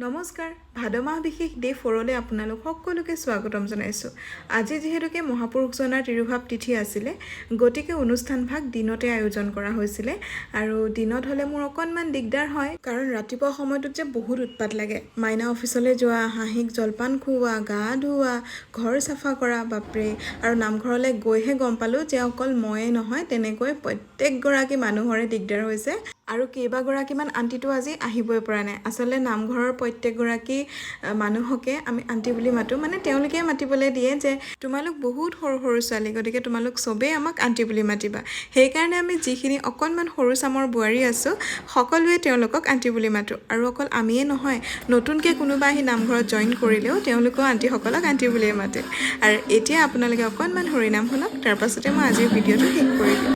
নমস্কাৰ ভাদমাহ বিশেষ ডে 4লৈ আপোনালোক সকলোকে স্বাগতম জনাইছোঁ। আজি যেহেতুকে মহাপুৰুষজনাৰ তিৰুভাৱ তিথি আছিলে, গতিকে অনুষ্ঠানভাগ দিনতে আয়োজন কৰা হৈছিলে আৰু দিনত হ'লে মোৰ অকণমান দিগদাৰ হয়, কাৰণ ৰাতিপুৱা সময়টোত যে বহুত উৎপাত লাগে। মাইনা অফিচলৈ যোৱা, হাঁহিক জলপান খুওৱা, গা ধুওৱা, ঘৰ চাফা কৰা, বাপৰে। আৰু নামঘৰলৈ গৈহে গম পালোঁ যে অকল ময়ে নহয়, তেনেকৈ প্ৰত্যেকগৰাকী মানুহৰে দিগদাৰ হৈছে। আৰু কেইবাগৰাকীমান আণ্টিটো আজি আহিবই পৰা নাই। আচলতে নামঘৰৰ প্ৰত্যেকগৰাকী মানুহকে আমি আণ্টি বুলি মাতোঁ, মানে তেওঁলোকে মাতিবলৈ দিয়ে যে তোমালোক বহুত সৰু সৰু ছোৱালী, গতিকে তোমালোক চবেই আমাক আণ্টি বুলি মাতিবা। সেইকাৰণে আমি যিখিনি অকণমান সৰু চামৰ বোৱাৰী আছোঁ, সকলোৱে তেওঁলোকক আণ্টি বুলি মাতোঁ। আৰু অকল আমিয়ে নহয়, নতুনকৈ কোনোবা আহি নামঘৰত জইন কৰিলেও তেওঁলোকেও আণ্টিসকলক আণ্টি বুলিয়ে মাতে। আৰু এতিয়া আপোনালোকে অকণমান হৰিনাম শুনক, তাৰ পাছতে মই আজিৰ ভিডিঅ'টো শেষ কৰিলোঁ।